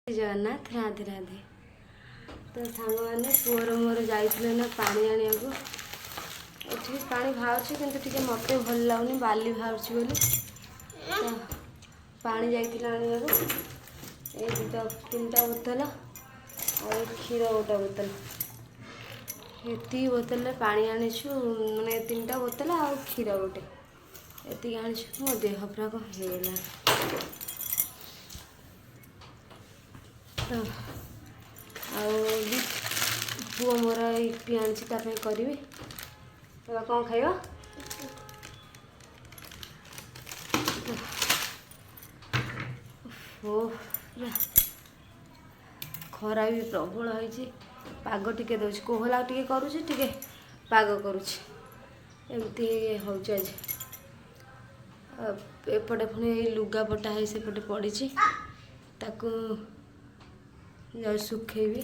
जगन्नाथ राधे राधे। तो सांग मैंने पुअर मोर जाइए ना पानी आने को ये पानी बाहर कि मत भल लगुनि बाली बाहर तो पानी जाइए आने को ये दुटा तीन टा बोतल और क्षीर गोटे बोतल ये बोतल पानी आनीचु मैंने तीन टा बोतल आ क्षीर गोटे ये आनी मो देह पूरा कौन होगा तो पुआ मोर इपी आनी करी कौन खाइब खरा भी प्रबल होती पाग टिके दौर कोहला टिके करुँच टिके पाग करुँच एमती हूँ आज एपटे पुणी लुगापटा है सेपटे पड़ी ताकू जा सुखेबी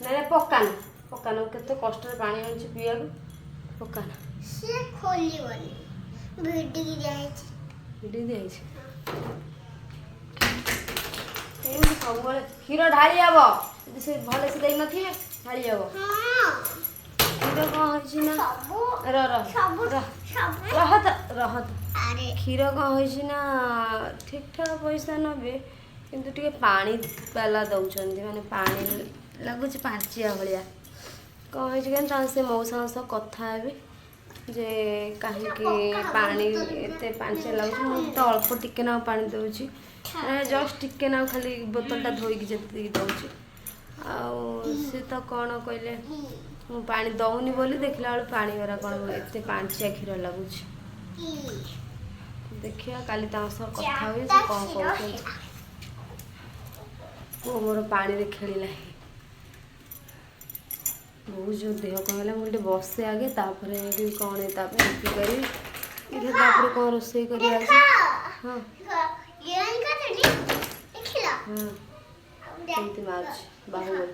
ना पकान पकान केते कष्ट पानी आनी पीवा पकान सब क्षीर ढाली हम से भले से देना थे ढाली हम क्षीर कौन रहत क्षीर कौन ठीक ठाक पैसा नबे किंतु टे पानी पाला दौरान माने पानी लगुच पाचिया भाया कौन हो से मौसा सह कथा हे जे कहीं पानी एत पांचिया लगुच तो अल्प टिके ना पानी दौची जस्ट टिके ना खाली बोतलटा धोईकी जी दौची सी तो कौन कहले मु पानी दौनी बोली देखला बेलू पानी गरा कौन एत पांचिया क्षीर लगुच देखिया काली सह कथा हुए से कौन कहते पुआ मोर पानी रे खेलिला बहुत जो देह कौन है मुझे बसे आगे तापर कौन इपी करी इधर तापर कौन रोसे करी हाँ एमती मार्च बाहुबली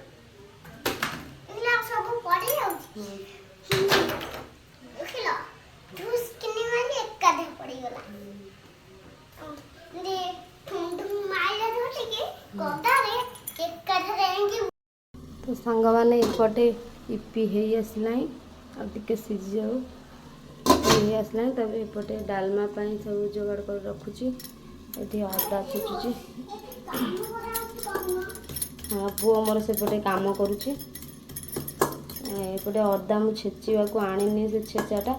तो सांग मैंने एपटे इपी हो आसला आगे सीझी जाऊ आसला तब एपटे डालमा सब जोगाड़ कर रखुची ये अदा छुचुची हाँ पुआ मोर सेपटे काम करुची एपटे अदा मु छेचिबा को आनी से छेचाटा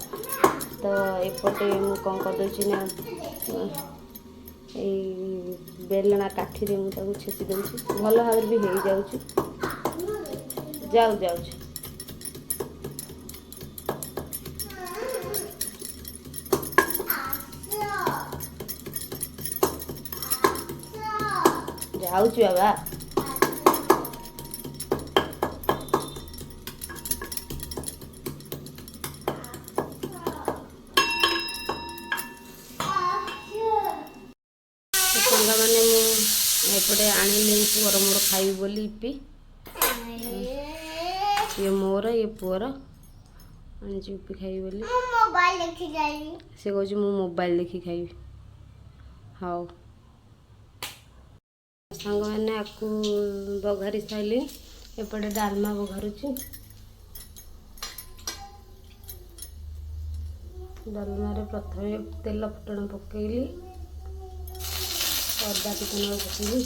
तो एपटे मु कौन करदे ना बेलना काठी रे मुझे छेची दूसरी भल भाव भी हो जाऊ जाऊ बाबा सांग मैंने मुझे आनी पुअर मोर खाई बोली इपी ये मोर ये पुअर आनी इपी खाई बोली से कह मोबाइल देखी खाई हाँ सांग मैंने आपको बघारी सारे एपटे डालमा बघारुची डालमा रे प्रथम तेल फुटण पकईली अदा टिके ना पकईली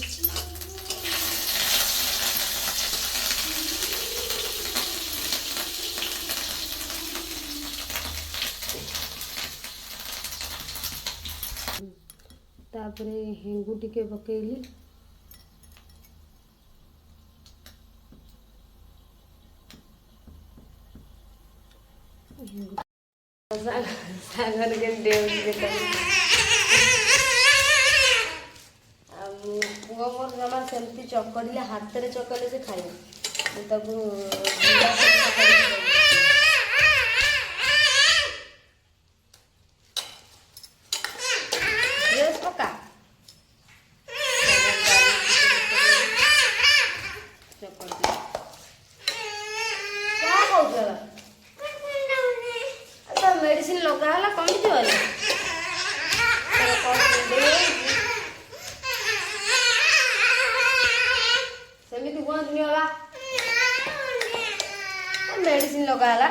तापरे हेंगू टिके पकईली सागर के पुआ मोर जमा सेमती चकड़े हाथ में चकड़े से खाए पका चकड़ ମେଡ଼ିସିନ ଲଗା ହେଲା।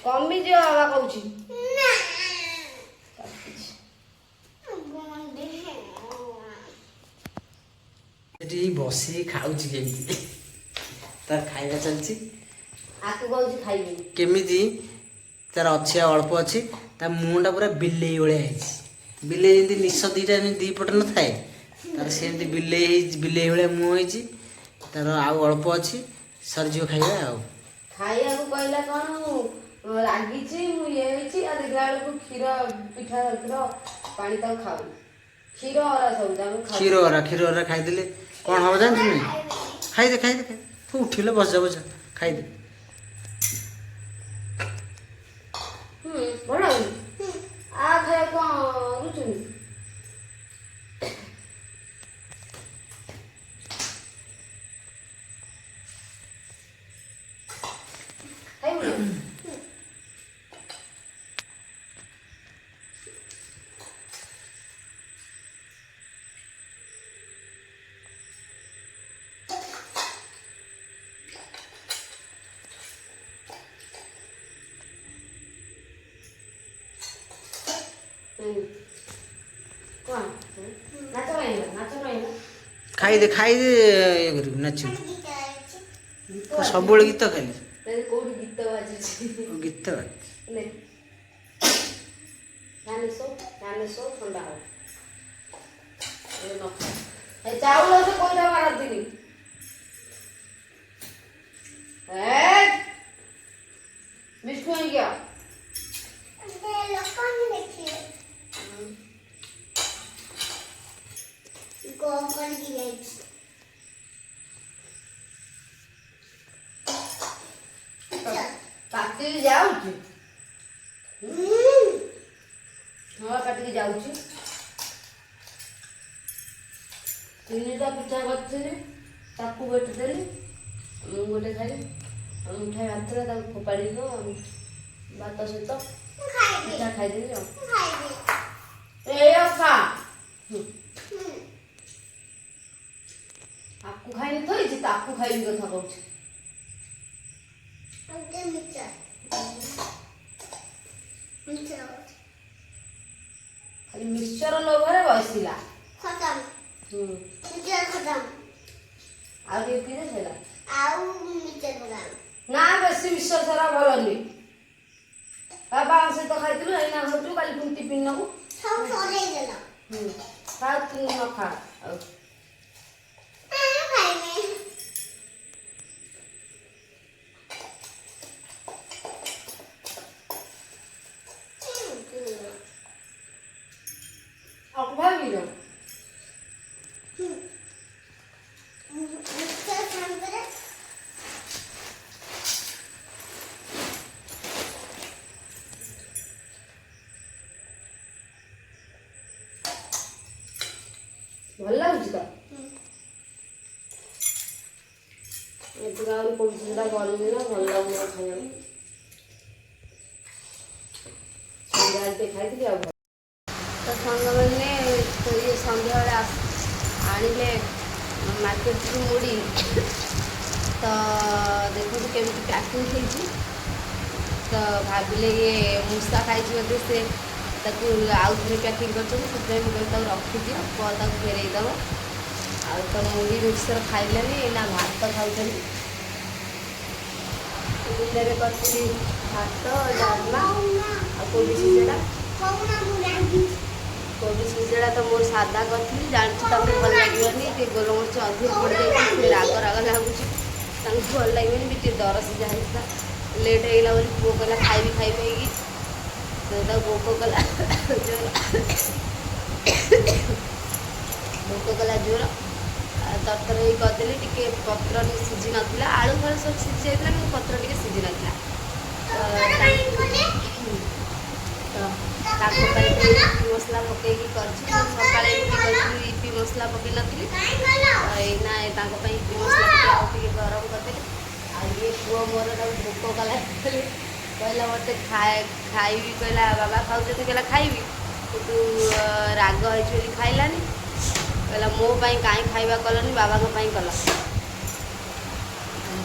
କମିଯିବ ବାବା କହୁଛି। ଏଠି ବସି ଖାଉଛି କେମିତି ତାର ଖାଇବା ଚାଲିଛି। ଆକୁ କହୁଛି ଖାଇବି କେମିତି ତାର ଅଛି ଆଉ ଅଳ୍ପ ଅଛି। ତା ମୁହଁଟା ପୁରା ବିଲେଇ ଭଳିଆ ହେଇଛି। ବିଲେଇ ଯେମିତି ନିଶ ଦୁଇଟା ଦି ପଟେ ନଥାଏ ତାର ସେମିତି ବିଲେଇ ଭଳିଆ ମୁହଁ ହେଇଛି। ତାର ଆଉ ଅଳ୍ପ ଅଛି, ସରିଯିବ ଖାଇବା ଆଉ। ଖାଇବାକୁ କହିଲା କଣ ରାଗିଛି ମୁଁ ଇଏ ହେଇଛି, ଆଉ ଦେଖିଲା ବେଳକୁ କ୍ଷୀର ପିଠା କ୍ଷୀର ପାଣି ତାକୁ ଖାଉନି। କ୍ଷୀର ଅରା ସବୁ ତାକୁ କ୍ଷୀର ଅରା ଖାଇଦେଲେ କ'ଣ ହବ ଜାଣିଛୁ? ନାଇଁ ଖାଇଦେ ଉଠିଲେ ବସା ଖାଇଦେ। ଭଲ ଆ ଖାଇବା କ'ଣ ରୁଚୁନି? ଖାଇଦେ ଇଏ କରିବୁ ନାଚିବୁ। ସବୁବେଳେ ଗୀତ ଖାଲି କୋଉଠି ଗୀତ ବାଜୁଛି? ଗୀତ ଥଣ୍ଡା ହବ। ଚାଉଳ କୋଇଟା ମାରନ୍ତିନି। ବିଷ୍ଣୁ ହେଇଗା କାଟିକି ଯାଉଛି। ହଁ କାଟିକି ଯାଉଛି। 3ଟା ପିଠା କରିଥିଲି, ତାକୁ ଗୋଟେ ଦେଲି, ମୁଁ ଗୋଟେ ଖାଇଲି। ମୁଠାଏ ଭାତ ଥିଲା ତାକୁ ଫୋପାଡ଼ି ଭାତ ସହିତ ପିଠା ଖାଇଦେଲି ଆଉ। ଖା ଆକୁ ଖାଇନି ଥୋଇଛି, ତାକୁ ଖାଇବି କଥା କହୁଛି। ଖାଲି ମିକ୍ସଚର ଲୋଭରେ ବସିଲା। ଆଉ ଟିକେ ପିଇଦେ ସଇଲା। ନା ବେଶୀ ମିକ୍ସଚର ସାରା ଭଲ ନୁହେଁ। ବାବାଙ୍କ ସହିତ ଖାଇଥିଲୁ, ଏଇନା ଖାଉଛୁ, କାଲି ପୁଣି ଟିଫିନ୍ ନବୁ। ଖା ତୁ ନ ଖା ଆଉ। ଭଲ ଲାଗୁଛି ତ? ଏଥିରେ ଆହୁରି ପୋଡ଼ୁଛିଟା ଗଳିନି ନା, ଭଲ ଲାଗୁନି ଖାଇବାକୁ। ସନ୍ଧ୍ୟାବେଳେ ଟିକେ ଖାଇଥିଲି ଆଉ। ତ ସାଙ୍ଗମାନେ ଇଏ ସନ୍ଧ୍ୟାବେଳେ ଆଣିଲେ ମାର୍କେଟରୁ ମୁଢ଼ି। ତ ଦେଖନ୍ତୁ କେମିତି ପ୍ୟାକିଂ ହେଇଛି। ତ ଭାବିଲେ ଇଏ ମୂଷା ଖାଇଛି ବୋଧେ, ସେ ତାକୁ ଆଉ ଥରେ ପ୍ୟାକିଂ କରିଛନ୍ତି। ସେଥିପାଇଁ ମୁଁ କହିଲି ତାକୁ ରଖିଦିଅ, ପରେ ତାକୁ ଫେରେଇ ଦେବ। ଆଉ ତ ମୁଢ଼ି ମିକ୍ସଚର ଖାଇଲେନି, ନା ଭାତ ଖାଉଛନ୍ତି। ଦିନରେ କରିଥିଲି ଭାତ, ଡାଲମା ଆଉ କୋବି ସିଝେଡ଼ା। କୋବି ସିଝେଡ଼ା ତ ମୋର ସାଧା କରିଥିଲି, ଜାଣିଛି ତାଙ୍କୁ ଭଲ ଲାଗିବନି। ଟିକେ ଗୋଲମରିଚ ଅଧିକ ପଡ଼ିଯାଇଛି, ରାଗ ଲାଗୁଛି, ତାଙ୍କୁ ଭଲ ଲାଗିବନି ବି। ଟିକେ ଦର ସିଝା ହେଇଥିଲା, ଲେଟ୍ ହେଇଗଲା ବୋଲି ପୁଅ କହିଲା ଖାଇବି ହେଇକି। ତାକୁ ଭୋକ କଲା ଜୋର ତରତର ହେଇ କରିଦେଲି। ଟିକେ ପତ୍ର ଟିକେ ସିଝି ନଥିଲା, ଆଳୁ ଫଳ ସବୁ ସିଝି ଯାଇଥିଲା, କିନ୍ତୁ ପତ୍ର ଟିକେ ସିଝି ନଥିଲା। ତାକୁ ପାଇଁ ଇପି ମସଲା ପକେଇକି କରିଛି। ସକାଳେ ଇପି ମସଲା ପକେଇ ନଥିଲି, ଏଇନା ତାଙ୍କ ପାଇଁ ଇପି ମସଲା ଟିକେ ଆଉ ଟିକେ ଗରମ କରିଦେଲି। ଆଉ ଇଏ ପୁଅ ମୋର ତାକୁ ଭୋକ କଲା कहला मत खाइबी कहला बाबा खाऊ कहला खाइबी तू राग है खाइलानी कहला मो कहीं खाइबा कलनी बाबा कल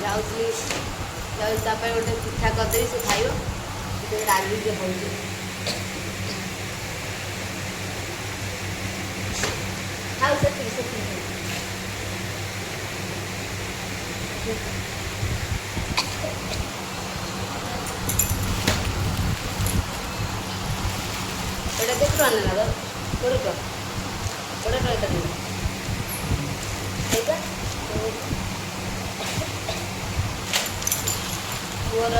जाऊँगी गोटे पिठा करदेवी से खाइब रागी जे हो खाऊ से এটা কত টাকা নেলা দাও কোড়ে টাকা দিন এইটা মোর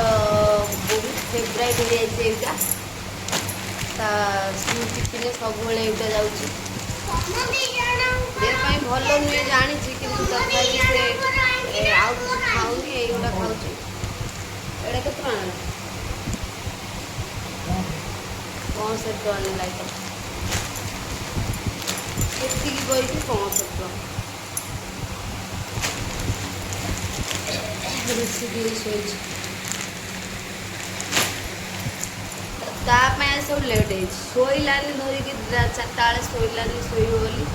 বহুত ফেভরাইট হয়ে যাচ্ছে এইটা তা স্কুল টিফিনে ସବୁବେଳେ এইটা যাଉଛି ଦେହ ପାଇଁ ଭଲ ନୁହେଁ ଜାଣିଛି କିନ୍ତୁ ତଥାପି ସେ ଆଉ କିଛି ଖାଉନି ଏଇଗୁଡ଼ା ଖାଉଛି ଏଇଟା କେତେ ଟଙ୍କା ନେଲା 65 ଟଙ୍କା ନେଲା ଏଇଟା ଏତିକି କହିଛି 65 ଟଙ୍କା ବେଶୀ ଟିକେ ଶୋଇଛି ତା ପାଇଁ ସବୁ ଲେଟ୍ ହେଇଛି ଶୋଇଲାନି ଧରିକି 4ଟା ବେଳେ ଶୋଇଲାନି ଶୋଇବ ବୋଲି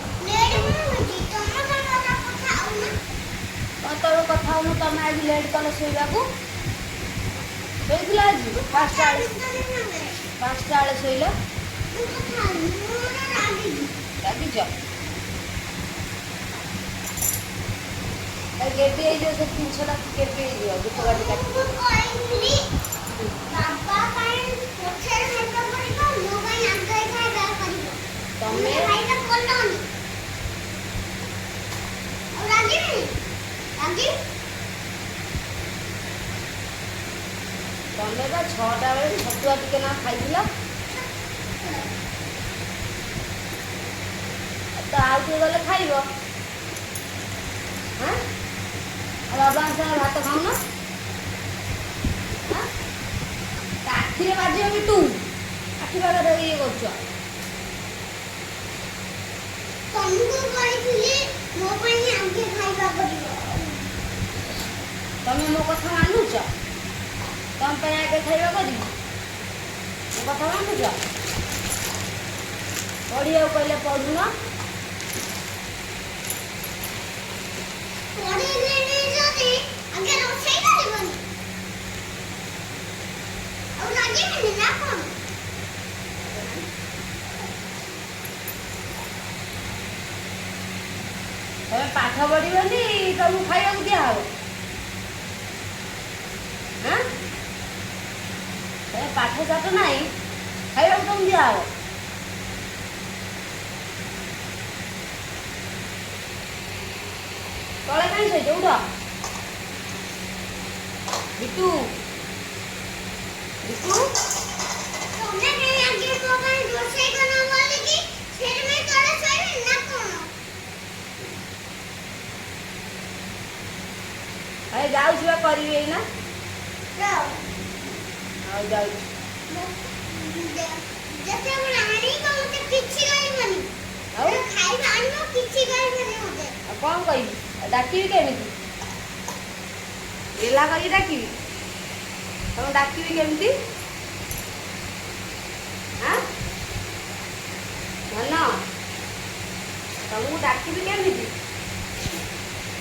ତମେ କଥା ହଉନ ତମେ ଆଜି ଲେଟ୍ କଲ ଶୋଇବାକୁ ଶୋଇଥିଲା ଆଜି 5ଟା ବେଳେ ଶୋଇଲ ରାଗିଛ କେବେ ହେଇଯିବ ସେ 300ଟା କେବେ ହେଇଯିବ ଦୁଃଖ କାଟି କାଟି ତମେ ତମେ ବା 6ଟା ବେଳେ ଛତୁଆ ଟିକେ ନା ଖାଇଥିଲ ତ ଆଉ କିଏ ଗଲେ ଖାଇବ ହଁ ଆଉ ବାବାଙ୍କ ସାଙ୍ଗେ ଭାତ ଖାଉନ ଆଖିରେ ବାଜିବ ବି ତୁ ଆଖି ପାଖରେ ଇଏ କରୁଛ ତମେ ମୋ କଥା ମାନୁଛ ତମ ପାଇଁ ଆଗେ ଖାଇବା କରିବି ମୋ କଥା ମାନୁଛ ପଢ଼ିବାକୁ କହିଲେ ପଢ଼ୁନ ତମେ ପାଠ ପଢ଼ିବନି ତମକୁ ଖାଇବାକୁ ଦିଆହବ ତମେ ପାଠ ସାଠ ନାହିଁ ଖାଇବାକୁ ତମକୁ ଦିଆହବ ତଳେ କାହିଁ ଶୋଇଛ ଉଠ ବିଟୁ ବିଟୁ ଯାଉଛି ବା କରିବି ଏଇନା ଆଉ ଯାଉଛି ଆଉ କ'ଣ କହିବି ଡାକିବି କେମିତି ଗେଲା କରିକି ଡାକିବି ତମକୁ ଡାକିବି କେମିତି ଧନ ତମକୁ ଡାକିବି କେମିତି